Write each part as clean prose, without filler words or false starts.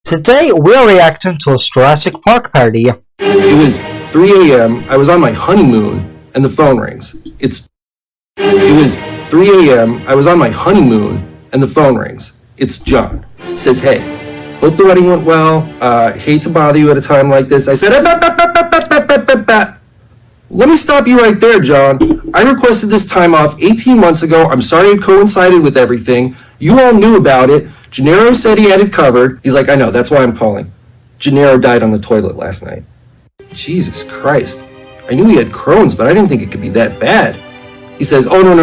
Today we're reacting to a Jurassic Park parody. It was 3 a.m. I was on my honeymoon, and the phone rings. It was 3 a.m. I was on my honeymoon, and the phone rings. It's John. Says, hey, hope the wedding went well. Hate to bother you at a time like this. I said, let me stop you right there, John. I requested this time off 18 months ago. I'm sorry it coincided with everything. You all knew about it. Gennaro said he had it covered. He's like, I know, that's why I'm calling. Gennaro died on the toilet last night. Jesus Christ. I knew he had Crohn's, but I didn't think it could be that bad. He says, oh, no.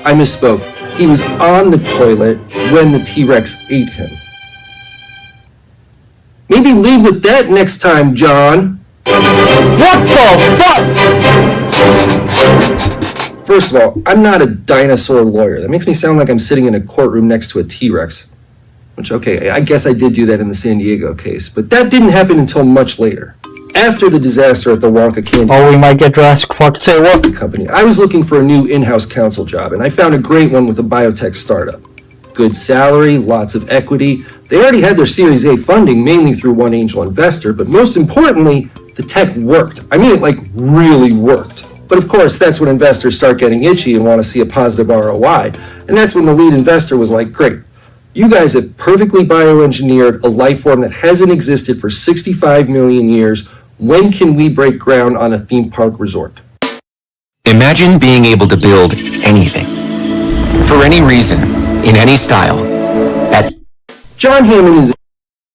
I misspoke. He was on the toilet when the T-Rex ate him. Maybe lead with that next time, John. What the fuck? First of all, I'm not a dinosaur lawyer. That makes me sound like I'm sitting in a courtroom next to a T-Rex. Which, okay, I guess I did do that in the San Diego case, but that didn't happen until much later. After the disaster at the Wonka Candy we might get Jurassic Park 2. Company, I was looking for a new in-house counsel job, and I found a great one with a biotech startup. Good salary, lots of equity. They already had their Series A funding, mainly through one angel investor, but most importantly, the tech worked. I mean, it like really worked. But of course, that's when investors start getting itchy and want to see a positive ROI. And that's when the lead investor was like, great, you guys have perfectly bioengineered a life form that hasn't existed for 65 million years. When can we break ground on a theme park resort? Imagine being able to build anything, for any reason, in any style. John Hammond is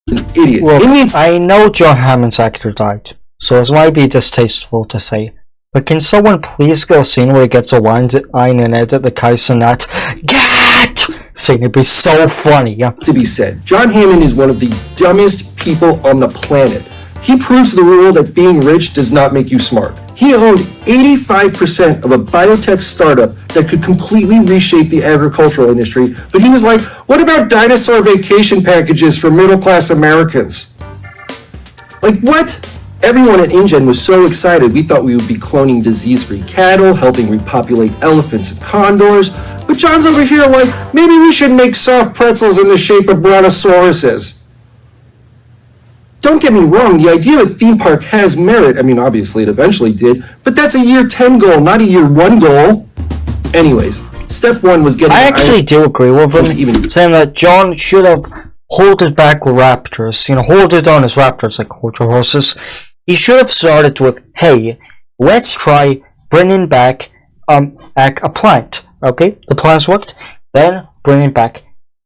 an idiot. Look, I know John Hammond's actor died, so this might be distasteful to say, but can someone please get a scene where he gets a line and edit the Kaisenat GAT scene? It'd be so funny. To be said, John Hammond is one of the dumbest people on the planet. He proves the rule that being rich does not make you smart. He owned 85% of a biotech startup that could completely reshape the agricultural industry, but he was like, what about dinosaur vacation packages for middle-class Americans? Like, what? Everyone at InGen was so excited we thought we would be cloning disease-free cattle, helping repopulate elephants and condors, but John's over here like, maybe we should make soft pretzels in the shape of brontosauruses. Don't get me wrong, the idea of a theme park has merit. I mean, obviously it eventually did, but that's a year 10 goal, not a year 1 goal. Anyways, step 1 was getting... I actually do agree with him, saying that John should have holded back the raptors, holded on his raptors like hold your horses. He should have started with, hey, let's try bringing back a plant, okay? The plants worked, then bringing back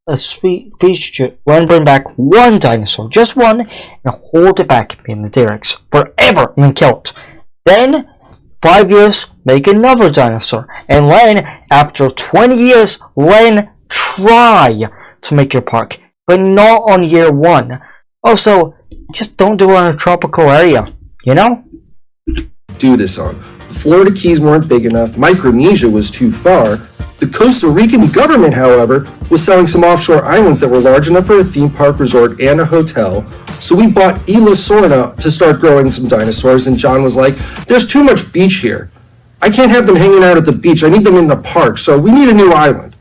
a feature, bring back one dinosaur, just one, and hold it back in the T-Rex forever and then kill it. Then 5 years, make another dinosaur, and then after 20 years, then try to make your park, but not on year 1. Also, just don't do it in a tropical area, Do this on. The Florida Keys weren't big enough, Micronesia was too far. The Costa Rican government, however, was selling some offshore islands that were large enough for a theme park resort and a hotel, so we bought Isla Sorna to start growing some dinosaurs, and John was like, there's too much beach here. I can't have them hanging out at the beach, I need them in the park, so we need a new island.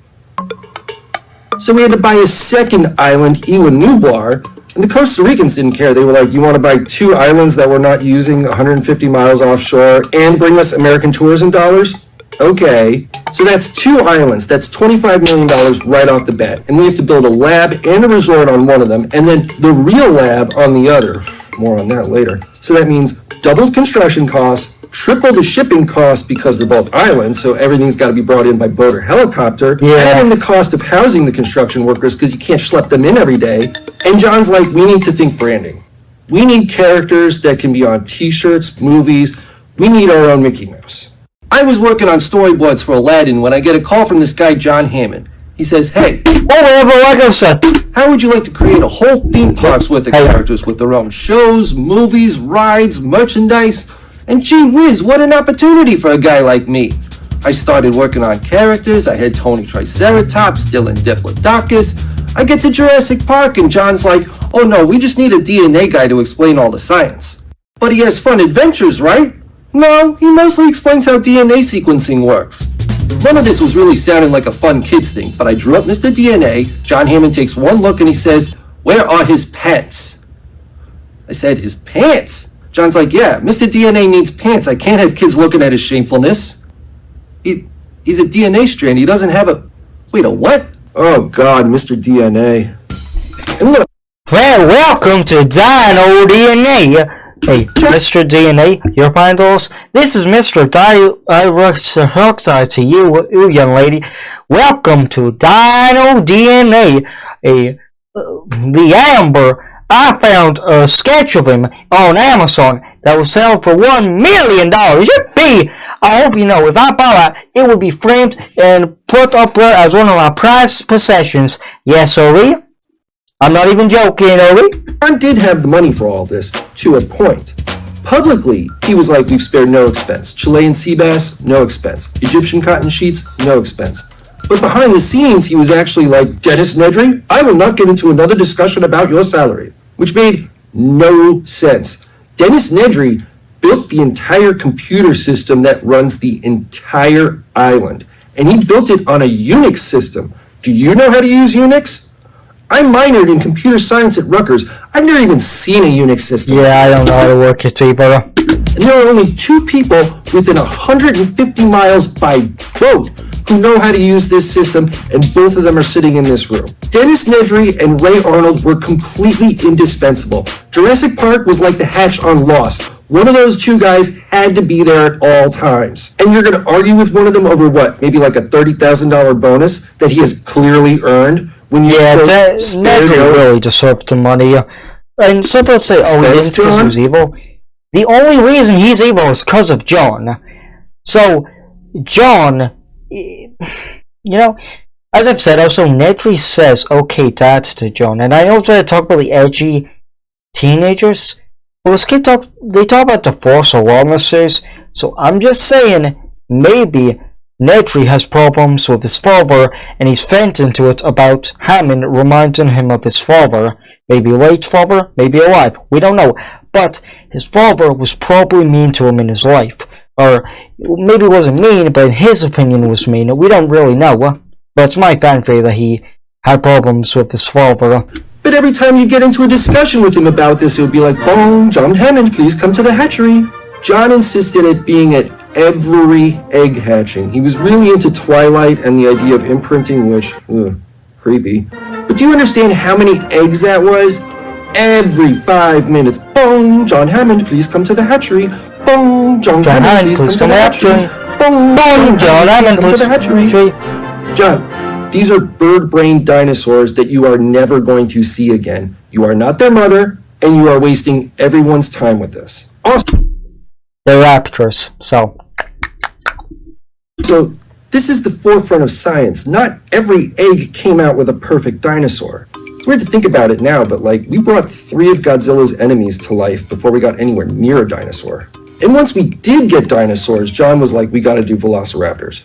So we had to buy a second island, Isla Nublar, and the Costa Ricans didn't care. They were like, you want to buy 2 islands that we're not using 150 miles offshore and bring us American tourism dollars? Okay. So that's 2 islands. That's $25 million right off the bat. And we have to build a lab and a resort on one of them, and then the real lab on the other. More on that later. So that means doubled construction costs, triple the shipping costs because they're both islands, so everything's got to be brought in by boat or helicopter, and the cost of housing the construction workers because you can't schlep them in every day. And John's like, we need to think branding. We need characters that can be on t-shirts, movies. We need our own Mickey Mouse. I was working on storyboards for Aladdin when I get a call from this guy, John Hammond. He says, hey, how would you like to create a whole theme parks with the characters with their own shows, movies, rides, merchandise? And gee whiz, what an opportunity for a guy like me. I started working on characters. I had Tony Triceratops, Dylan Diplodocus. I get to Jurassic Park and John's like, oh no, we just need a DNA guy to explain all the science. But he has fun adventures, right? No, he mostly explains how DNA sequencing works. None of this was really sounding like a fun kids thing, but I drew up Mr. DNA. John Hammond takes one look and he says, Where are his pants? I said, his pants? John's like, yeah, Mr. DNA needs pants. I can't have kids looking at his shamefulness. He's a DNA strand. He doesn't have a... Wait, a what? Oh, God, Mr. DNA. And look... Well, welcome to Dino DNA. Hey, Mr. DNA, your pindles. This is Mr. Dioxide to you, young lady. Welcome to Dino DNA. The Amber. I found a sketch of him on Amazon that will sell for $1 million. Yippee! I hope you know, if I buy that, it would be framed and put up there as one of my prized possessions. Yes, sir. I'm not even joking, John did have the money for all this, to a point. Publicly, he was like, we've spared no expense. Chilean sea bass, no expense. Egyptian cotton sheets, no expense. But behind the scenes, he was actually like, Dennis Nedry, I will not get into another discussion about your salary. Which made no sense. Dennis Nedry built the entire computer system that runs the entire island. And he built it on a Unix system. Do you know how to use Unix? I minored in computer science at Rutgers. I've never even seen a Unix system. Yeah, I don't know how to work it either. And there are only 2 people within 150 miles by boat who know how to use this system, and both of them are sitting in this room. Dennis Nedry and Ray Arnold were completely indispensable. Jurassic Park was like the hatch on Lost. One of those 2 guys had to be there at all times. And you're going to argue with one of them over what? Maybe like a $30,000 bonus that he has clearly earned? When you Nedry really deserved the money. And some people say, oh, he didn't because he was evil. The only reason he's evil is because of John. So, John, you know, as I've said, also, Nedry says, okay, Dad, to John. And I know they talk about the edgy teenagers. But they talk about the Force alarmists. So, I'm just saying, maybe Nedry has problems with his father, and he's venting to it about Hammond reminding him of his father. Maybe late father, maybe alive, we don't know. But his father was probably mean to him in his life. Or maybe it wasn't mean, but in his opinion was mean. We don't really know. But it's my fan theory that he had problems with his father. But every time you get into a discussion with him about this, it would be like, "Boom, John Hammond, please come to the hatchery." John insisted at being at every egg hatching. He was really into Twilight and the idea of imprinting, which, creepy. But do you understand how many eggs that was? Every 5 minutes. Boom, John Hammond, please come to the hatchery. Boom, John Hammond, please come to the hatchery. Boom, John Hammond, please come to the hatchery. John, these are bird-brained dinosaurs that you are never going to see again. You are not their mother, and you are wasting everyone's time with this. Also, they're raptors, so this is the forefront of science. Not every egg came out with a perfect dinosaur. It's weird to think about it now, but like, we brought 3 of Godzilla's enemies to life before we got anywhere near a dinosaur. And once we did get dinosaurs, John was like, we gotta do velociraptors.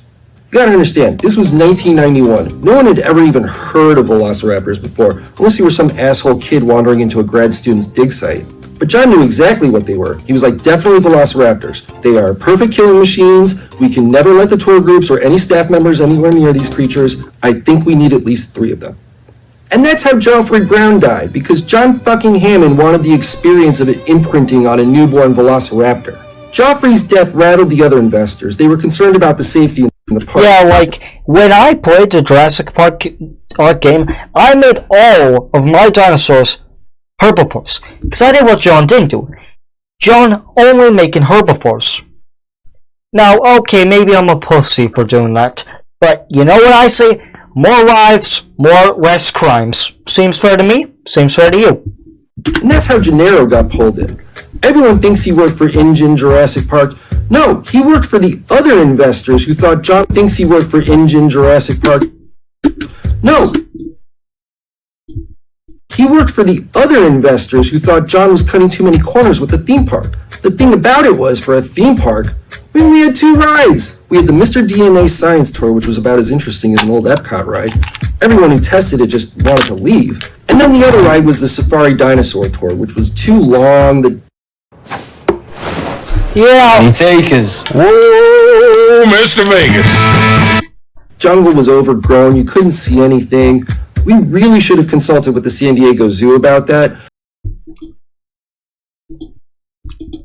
You gotta understand, this was 1991. No one had ever even heard of velociraptors before, unless you were some asshole kid wandering into a grad student's dig site. But John knew exactly what they were. He was like, definitely velociraptors. They are perfect killing machines. We can never let the tour groups or any staff members anywhere near these creatures. I think we need at least 3 of them. And that's how Joffrey Brown died, because John fucking Hammond wanted the experience of it imprinting on a newborn velociraptor. Joffrey's death rattled the other investors. They were concerned about the safety in the park. Yeah, like, when I played the Jurassic Park art game, I made all of my dinosaurs herbivores. Because I did what John didn't do. John only making herbivores. Now, okay, maybe I'm a pussy for doing that. But you know what I say? More lives, less crimes. Seems fair to me, seems fair to you. And that's how Gennaro got pulled in. Everyone thinks he worked for InGen Jurassic Park. No, he worked for the other investors who thought John thinks he worked for InGen Jurassic Park. No. He worked for the other investors who thought John was cutting too many corners with the theme park. The thing about it was, for a theme park, we only had 2 rides. We had the Mr. DNA Science Tour, which was about as interesting as an old Epcot ride. Everyone who tested it just wanted to leave. And then the other ride was the Safari Dinosaur Tour, which was too long. Yeah. Any takers? Whoa, Mr. Vegas. Jungle was overgrown. You couldn't see anything. we really should have consulted with the San Diego Zoo about that.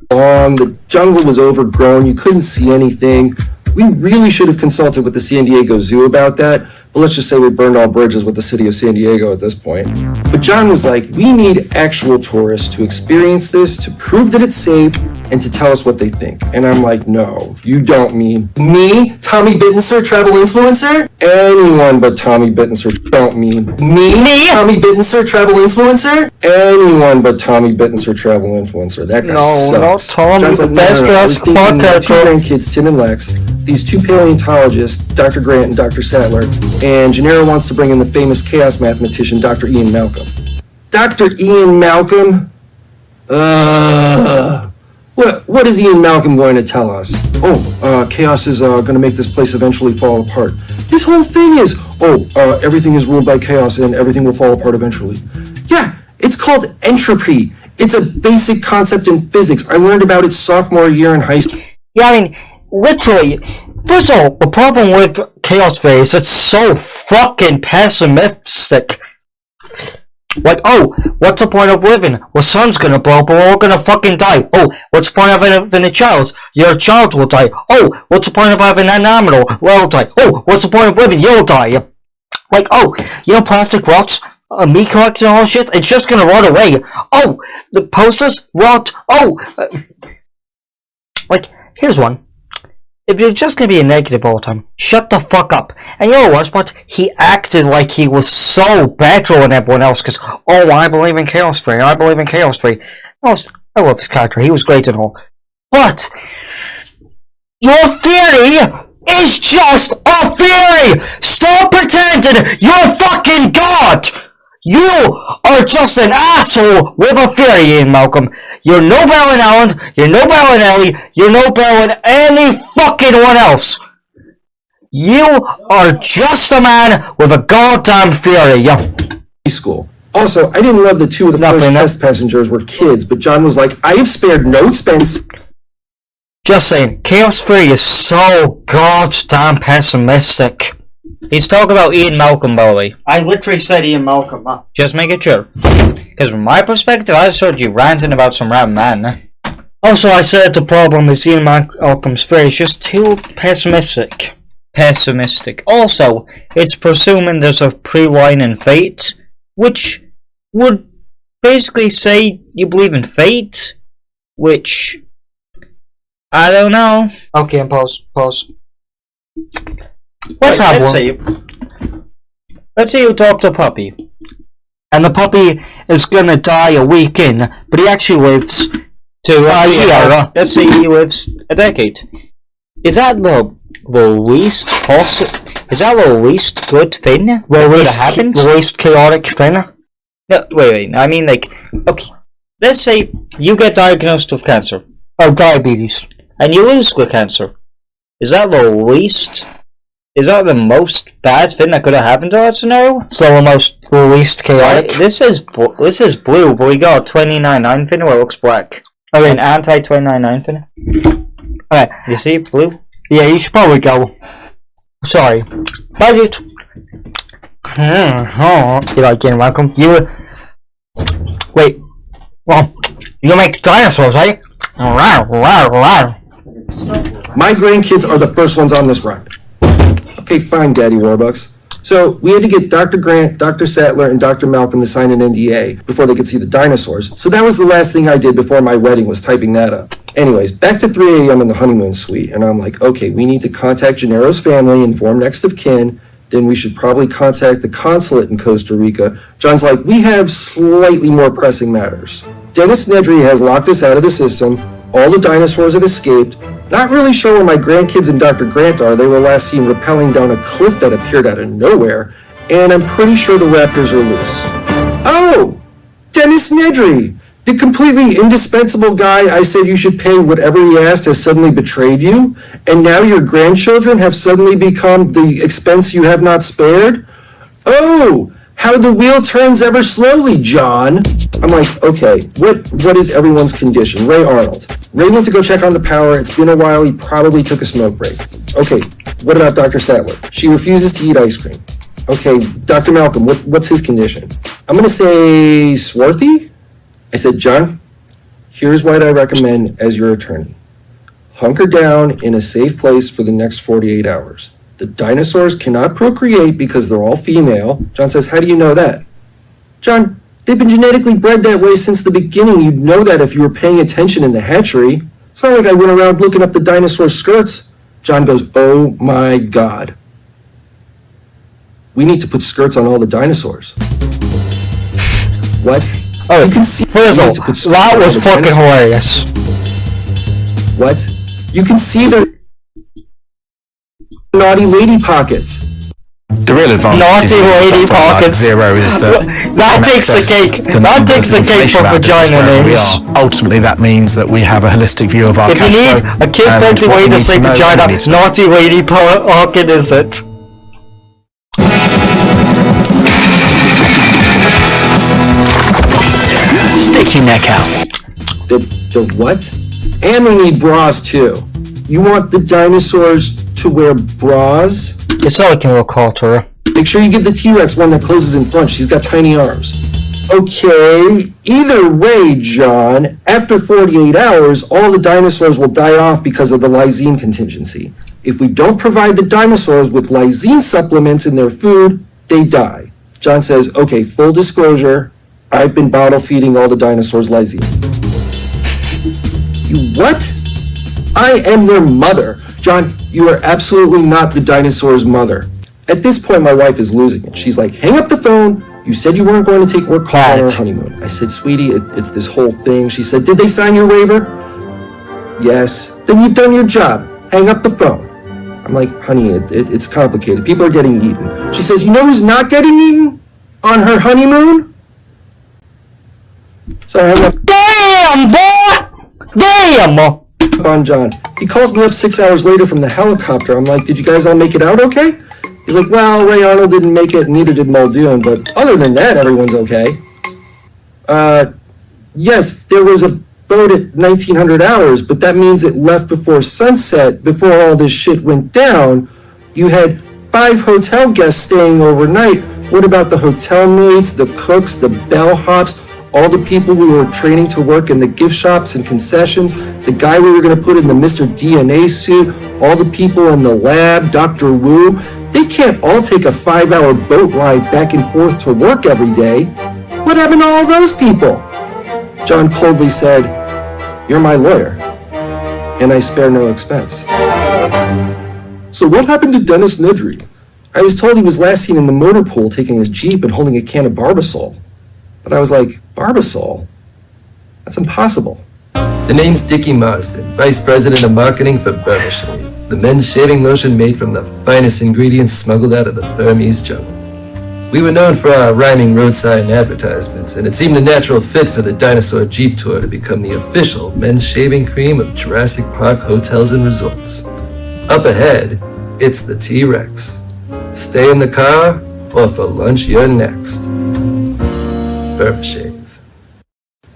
The jungle was overgrown, you couldn't see anything. We really should have consulted with the San Diego Zoo about that, but let's just say we burned all bridges with the city of San Diego at this point. But John was like, we need actual tourists to experience this, to prove that it's safe, and to tell us what they think. And I'm like, no, you don't mean me, Tommy Bittenser, travel influencer? Anyone but Tommy Bittenser. Don't mean me, Tommy Bittenser, travel influencer? Anyone but Tommy Bittenser, travel influencer. That guy sucks. No, Tommy, John's like, the best dressed podcast. Two grandkids, Tim and Lex, these two paleontologists, Dr. Grant and Dr. Sattler, and Gennaro wants to bring in the famous chaos mathematician, Dr. Ian Malcolm. Dr. Ian Malcolm? What is Ian Malcolm going to tell us? Chaos is going to make this place eventually fall apart. His whole thing is, everything is ruled by chaos and everything will fall apart eventually. Yeah, it's called entropy. It's a basic concept in physics. I learned about it sophomore year in high school. Yeah, I mean, literally, first of all, the problem with chaos theory is it's so fucking pessimistic. Like, what's the point of living? The sun's gonna blow up, we're all gonna fucking die. What's the point of having a child? Your child will die. What's the point of having an animal? We'll die. What's the point of living? You'll die. Like, plastic rots, meat collection and all shit, it's just gonna rot away. The posters rot. Like, here's one. If you're just gonna be a negative all the time, shut the fuck up. And you know the worst part? He acted like he was so better than everyone else because, I believe in chaos theory. I believe in chaos theory. I love his character. He was great and all. But your theory is just a theory. Stop pretending you're fucking God. You are just an asshole with a theory, Ian Malcolm. You're no better than Alan, you're no better than Ellie, you're no better than any fucking one else. You are just a man with a goddamn theory, School. Also, I didn't love that two of the first test passengers were kids, but John was like, I have spared no expense. Just saying, chaos theory is so goddamn pessimistic. He's talking about Ian Malcolm, by the way. I literally said Ian Malcolm, just make it sure. Because from my perspective, I just heard you ranting about some random man. Also, I said the problem is Ian Malcolm's theory is just too pessimistic. Also, it's presuming there's a pre-line in fate, which would basically say you believe in fate, which I don't know. Okay, and pause. Let's say you talk to a puppy, and the puppy is gonna die a week in, but he actually lives to a year. Let's say he lives a decade. Is that the least Is that the least good thing that could have happened? The least chaotic thing? No, wait. I mean, like, okay. Let's say you get diagnosed with cancer. Or diabetes. And you lose the cancer. Is that the most bad thing that could have happened to that scenario? So the least chaotic? This is blue, but we got a 29.9 thing where it looks black. Okay. An anti-29.9 thing. Okay, you see blue? Yeah, you should probably go. Sorry. Budget. You like getting welcome? Wait. Well, you make dinosaurs, eh? My grandkids are the first ones on this ride. Okay, fine, Daddy Warbucks. So we had to get Dr. Grant, Dr. Sattler, and Dr. Malcolm to sign an NDA before they could see the dinosaurs. So that was the last thing I did before my wedding, was typing that up. Anyways, back to 3 a.m. in the honeymoon suite, and I'm like, okay, we need to contact Gennaro's family, inform next of kin, then we should probably contact the consulate in Costa Rica. John's like, we have slightly more pressing matters. Dennis Nedry has locked us out of the system, all the dinosaurs have escaped, not really sure where my grandkids and Dr. Grant are. They were last seen rappelling down a cliff that appeared out of nowhere, and I'm pretty sure the raptors are loose. Oh! Dennis Nedry! The completely indispensable guy I said you should pay whatever he asked has suddenly betrayed you, and now your grandchildren have suddenly become the expense you have not spared? Oh! How the wheel turns ever slowly, John. I'm like, okay, what is everyone's condition? Ray Arnold. Ray went to go check on the power. It's been a while. He probably took a smoke break. Okay, what about Dr. Sattler? She refuses to eat ice cream. Okay, Dr. Malcolm, what's his condition? I'm going to say swarthy? I said, John, here's what I recommend as your attorney. Hunker down in a safe place for the next 48 hours. The dinosaurs cannot procreate because they're all female. John says, how do you know that? John, they've been genetically bred that way since the beginning. You'd know that if you were paying attention in the hatchery. It's not like I went around looking up the dinosaur skirts. John goes, oh my God. We need to put skirts on all the dinosaurs. What? Oh, you can see first of all, that was fucking hilarious. What? You can see their naughty lady pockets. The real advantage Naughty lady pockets. Zero is that that takes the cake. That takes the cake for vagina names. Ultimately, that means that we have a holistic view of our If you cash need flow a kid-friendly way to say vagina, naughty lady pocket is it? Stick your neck out. The what? And they need bras too. You want the dinosaurs to wear bras? It's not like a little Carter. Make sure you give the T-Rex one that closes in front. She's got tiny arms. Okay, either way, John, after 48 hours, all the dinosaurs will die off because of the lysine contingency. If we don't provide the dinosaurs with lysine supplements in their food, they die. John says, okay, full disclosure, I've been bottle feeding all the dinosaurs lysine. You what? I am their mother. John, you are absolutely not the dinosaur's mother. At this point, my wife is losing it. She's like, hang up the phone. You said you weren't going to take work calls on our honeymoon. I said, sweetie, it's this whole thing. She said, did they sign your waiver? Yes. Then you've done your job. Hang up the phone. I'm like, honey, it's complicated. People are getting eaten. She says, you know who's not getting eaten on her honeymoon? So I hung up. Damn, boy! Damn! On John. He calls me up 6 hours later from the helicopter. I'm like, did you guys all make it out okay? He's like, well, Ray Arnold didn't make it, and neither did Muldoon, but other than that, everyone's okay. Yes, there was a boat at 1900 hours, but that means it left before sunset, before all this shit went down. You had 5 hotel guests staying overnight. What about the hotel maids, the cooks, the bellhops, all the people we were training to work in the gift shops and concessions, the guy we were going to put in the Mr. DNA suit, all the people in the lab, Dr. Wu? They can't all take a 5-hour boat ride back and forth to work every day. What happened to all those people? John coldly said, you're my lawyer, and I spare no expense. So what happened to Dennis Nedry? I was told he was last seen in the motor pool taking a Jeep and holding a can of Barbasol. But I was like, Barbasol? That's impossible. The name's Dickie Marsden, Vice President of Marketing for Burmashave, the men's shaving lotion made from the finest ingredients smuggled out of the Burmese jungle. We were known for our rhyming roadside advertisements, and it seemed a natural fit for the Dinosaur Jeep Tour to become the official men's shaving cream of Jurassic Park hotels and resorts. Up ahead, it's the T-Rex. Stay in the car, or for lunch you're next. Burmashave.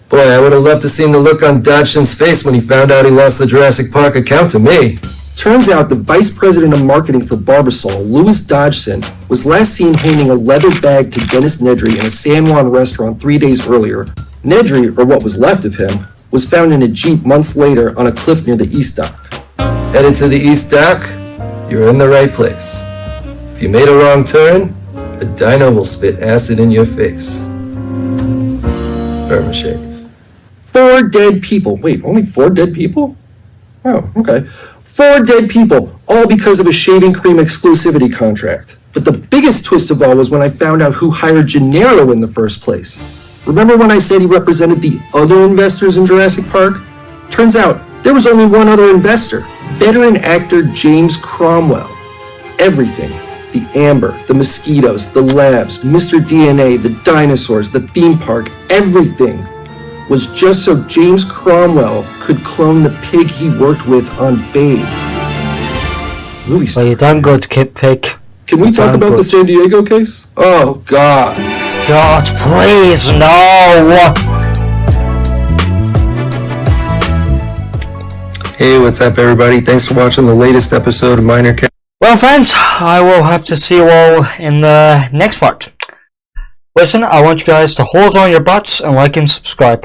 Boy, I would have loved to seen the look on Dodgson's face when he found out he lost the Jurassic Park account to me. Turns out the Vice President of Marketing for Barbasol, Louis Dodgson, was last seen handing a leather bag to Dennis Nedry in a San Juan restaurant 3 days earlier. Nedry, or what was left of him, was found in a Jeep months later on a cliff near the East Dock. Headed to the East Dock? You're in the right place. If you made a wrong turn, a dino will spit acid in your face. Burmashave. 4 dead people. Wait, only 4 dead people? Oh, okay. 4 dead people, all because of a shaving cream exclusivity contract. But the biggest twist of all was when I found out who hired Gennaro in the first place. Remember when I said he represented the other investors in Jurassic Park? Turns out there was only one other investor, veteran actor James Cromwell. Everything. The amber, the mosquitoes, the labs, Mr. DNA, the dinosaurs, the theme park, everything was just so James Cromwell could clone the pig he worked with on Babe. Movie star. Well, you done good, Kid Pig. Can we talk about the San Diego case? Oh, God. God, please, no! Hey, what's up, everybody? Thanks for watching the latest episode of Minor Cat. Well, friends, I will have to see you all in the next part. Listen, I want you guys to hold on your butts and like and subscribe.